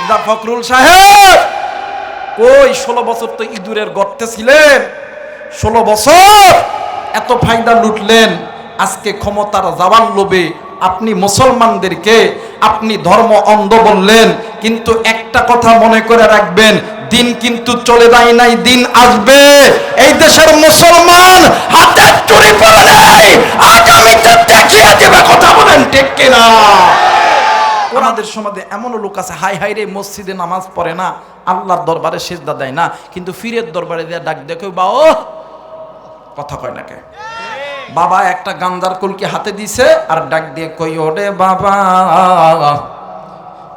মির্জা ফখরুল সাহেব কই 16 বছর তো ইঁদুরের গর্তে ছিলেন, 16 বছর এত ফায়দা লুটলেন। আজকে ক্ষমতার যাওয়ার লোভে আপনি মুসলমানদেরকে আপনি ধর্ম অন্ধ বললেন, কিন্তু একটা কথা মনে করে রাখবেন, দিন কিন্তু চলে যায় নাই, দিন আসবে। এই দেশের মুসলমান হাতে চুরি পড়ে নেই, আগামীতে দেখিয়ে দেবে। কথা বলেন ঠিক কিনা? ওনাদের সমাজে এমনও লোক আছে হাই হাই রে মসজিদে নামাজ পড়ে না, আল্লাহর দরবারে সিজদা দেয় না, কিন্তু ফিরের দরবারে দিয়ে ডাক দেখো বা ও কথা কয় না কে। বাবা একটা গান্দার কলকি হাতে দিছে আর ডাক দিয়ে কই ওরে বাবা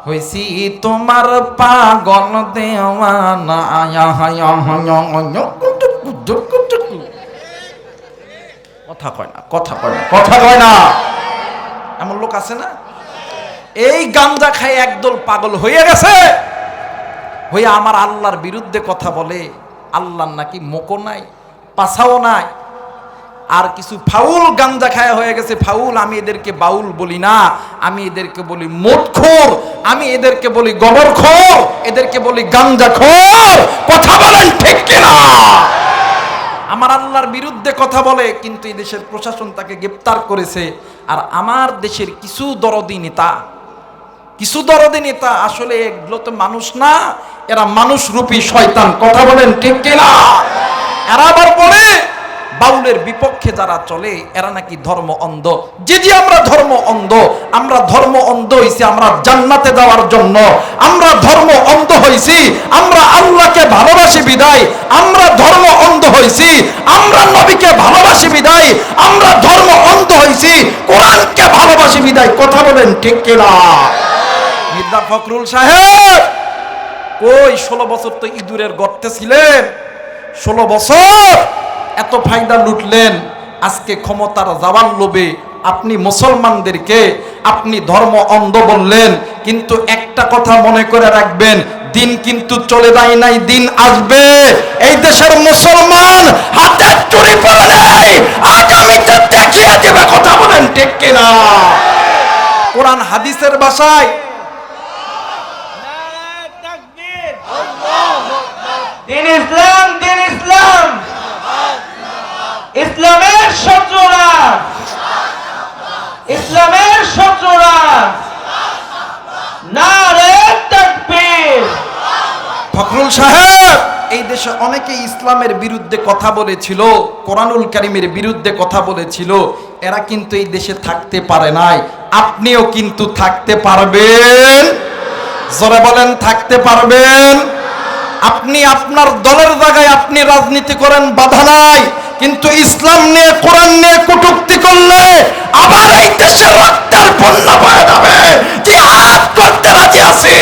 হইছি তোমার পাগল দেওয়ানা। কথা কয় না, কথা কয় না, কথা কয় না। এমন লোক আছে না? এই গাঞ্জা খায় একদল পাগল হয়ে গেছে, হইয়া আমার আল্লাহর বিরুদ্ধে কথা বলে। আল্লাহর নাকি মোকো নাই, পাছাও নাই, আর কিছু ফাউল গাঞ্জা খায়া হয়ে গেছে ফাউল। আমি এদেরকে বাউল বলি না, আমি এদেরকে বলি মদখোর, আমি এদেরকে বলি গবরখোর, এদেরকে বলি গাঞ্জাখোর। কথা বলেন ঠিক কিনা? আমার আল্লাহর বিরুদ্ধে কথা বলে, কিন্তু এই দেশের প্রশাসন তাকে গ্রেফতার করেছে। আর আমার দেশের কিছু দরদি নেতা আসলে এগুলো তো মানুষ না, এরা মানুষ রূপী শয়তান। কথা বলেন ঠিক কিনা? এরা আবার বলে বাউলের বিপক্ষে যারা চলে এরা নাকি ধর্ম অন্ধ। যে আমরা ধর্ম অন্ধ, আমরা ধর্ম অন্ধ হইছি আমরা জান্নাতে যাওয়ার জন্য। আমরা ধর্ম অন্ধ হইছি আমরা আল্লাহকে ভালোবাসি বিদায়। আমরা ধর্ম অন্ধ হইছি আমরা নবীকে ভালোবাসি বিদায়। আমরা ধর্ম অন্ধ হইছি কোরআনকে ভালোবাসি বিদায়। কথা বলেন ঠিক কিনা? মির্জা ফখরুল সাহেব কই 16 বছর তো ইঁদুরের গর্তে ছিলেন, 16 বছর এত ফায়দা লুটলেন। আজকে ক্ষমতার যাওয়ার লোভে আপনি মুসলমানদেরকে আপনি ধর্ম অন্ধ বললেন, কিন্তু একটা কথা মনে করে রাখবেন, দিন কিন্তু চলে যায় নাই, দিন আসবে। এই দেশের মুসলমান হাতে চুরি পড়ে নেই, আগামীতে দেখিয়ে দেবে। কথা বলেন ঠিক কিনা? কোরআন হাদিসের ভাষায় দিন ইসলাম, দিন ইসলাম, ইসলামের শত্রুরা, ইসলামের শত্রুরা নারে তাকবীর। ফখরুল সাহেব এই দেশে অনেকে ইসলামের বিরুদ্ধে কথা বলেছিল, কোরআনুল কারীমের বিরুদ্ধে কথা বলেছিল, এরা কিন্তু এই দেশে থাকতে পারে নাই। আপনিও কিন্তু থাকতে পারবেন। জোরে বলেন থাকতে পারবেন। আপনি আপনার দলের জায়গায় আপনি রাজনীতি করেন, বাধা নাই, কিন্তু ইসলাম নিয়ে কোরআন নিয়ে কটূক্তি করলে আবার এই দেশের রক্তের বন্যা বয়ে যাবে। জিহাদ করতে রাজি আছি,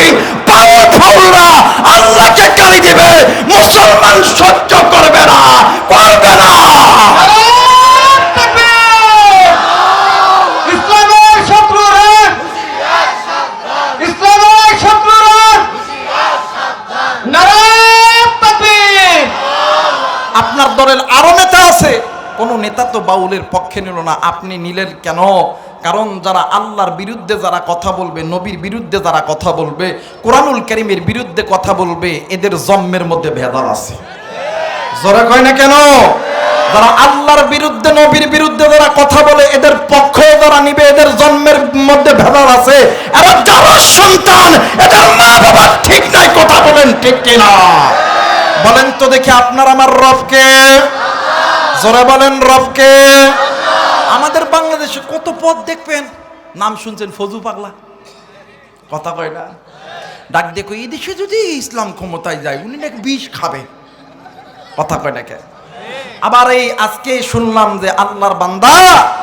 ফাউলরা আল্লাহকে গালি দিবে, মুসলমান সহ্য করবে না, করবে না। ইসলামের শত্রুরা, ইসলামের শত্রুরা নারে তাকবীর। আপনার দলের আরো নেতা আছে, কোন নেতা তো বাউলের পক্ষে নিল না, আপনি নিলেন কেন? কারণ যারা আল্লাহর বিরুদ্ধে যারা কথা বলবে, নবীর বিরুদ্ধে যারা কথা বলবে, কোরআনুল কারীমের বিরুদ্ধে কথা বলবে, এদের জন্মের মধ্যে ভেদাল আছে। জোরে কয় না কেন? যারা আল্লাহর বিরুদ্ধে নবীর বিরুদ্ধে যারা কথা বলে এদের পক্ষ যারা নিবে, এদের জন্মের মধ্যে ভেদাল আছে। এরা যারা সন্তান, এদের মা বাবা ঠিক নাই। কথা বলেন ঠিক কিনা? বলেন তো দেখি আপনার আমার রবকে। জোরে বলেন রবকে। আমাদের বাংলাদেশে কত পদ দেখবেন, নাম শুনছেন ফজু পাগলা। কথা কয় না? ডাক দেখো এই দেশে যদি ইসলাম ক্ষমতায় যায় উনি নাকি বিষ খাবে। কথা কয় না কে? আবার এই আজকে শুনলাম যে আল্লাহর বান্দা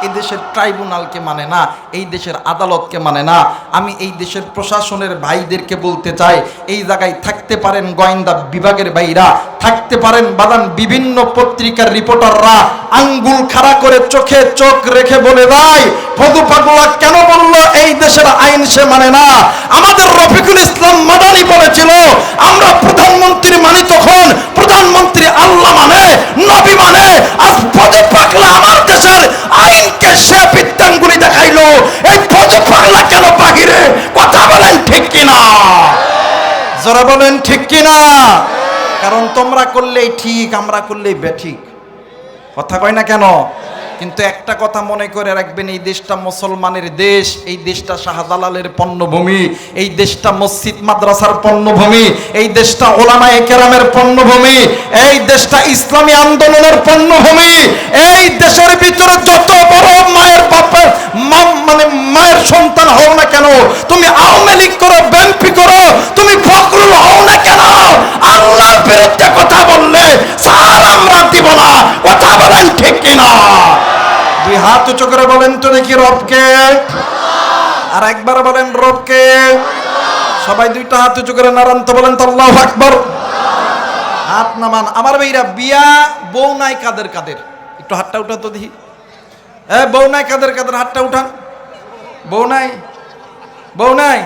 এই দেশের ট্রাইব্যুনালকে মানে না, এই দেশের আদালতকে মানে না। আমি এই দেশের প্রশাসনের ভাইদেরকে বলতে চাই, এই জায়গায় থাকতে পারেন গোয়েন্দা বিভাগের ভাইরা, থাকতে পারেন বাদান বিভিন্ন পত্রিকার রিপোর্টাররা, আঙ্গুল খাড়া করে চোখে চোখ রেখে বলে দেয় ফজু পাগলা কেন বললো এই দেশের আইন সে মানে না। আমাদের রফিকুল ইসলাম মাদানী বলেছিল আমরা প্রধানমন্ত্রী মানি, তখন প্রধানমন্ত্রী আল্লাহ মানে, নবী মানে। আজ ফজু পাগলা আমার দেশের আইনকে সে বিদ্যাঙ্গুলি দেখাইলো, এই ফজু পাগলা কেন বাহিরে? কথা বলেন ঠিক কিনা? জোরে বলেন ঠিক কিনা? কারণ তোমরা করলেই ঠিক, আমরা করলেই বেঠিক। কথা কয় না কেন? কিন্তু একটা কথা মনে করে রাখবেন, এই দেশটা মুসলমানের দেশ, এই দেশটা শাহজালালের পণ্যভূমি, এই দেশটা মসজিদ মাদ্রাসার পণ্যভূমি, এই দেশটা ওলামায়ে কেরামের পণ্যভূমি, এই দেশটা ইসলামী আন্দোলনের পণ্যভূমি। এই দেশের ভিতরে যত বড় মায়ের বাপের মানে মায়ের সন্তান হও না কেন, তুমি আওয়ামী লীগ করো, বিএনপি করো, তুমি ফখরুল হও না কেন, আল্লাহর বিরুদ্ধে কথা বললে সার আমরা দিব না। কথা বলেন ঠিক কিনা? দুই হাত উঁচু করে বলেন তো দেখি রবকে। আর একবার বলেন রবকে। সবাই দুইটা হাত উঁচু করে নারান তো বলেন তো আল্লাহু আকবার। হাত নামান। আমার ভাইরা, বিয়া বউ নাই কাদের কাদের? একটু হাতটা উঠান তো দেখি। বউ নাই কাদের কাদের? হাতটা উঠান। বউ নাই? বউ নাই?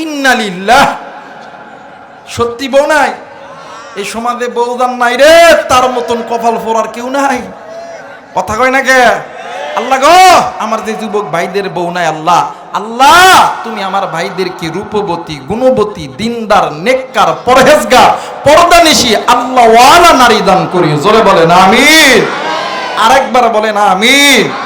ইন্না লিল্লাহ। সত্যি বউ নাই? এই সমাজে বউদান নাই রে, তার মতন কপাল ফোরার কেউ নাই। কথা কয় না কে? আল্লাহ গো, আমার যে যুবক ভাইদের বউ নাই, আল্লাহ আল্লাহ তুমি আমার ভাইদেরকে রূপবতী, গুণবতী, দিনদার, নেককার, পরহেজগার, পর্দানিশী আল্লাহ ওয়ালা নারী দান করি। জোরে বলেন আমিন। আরেকবার বলেন আমিন।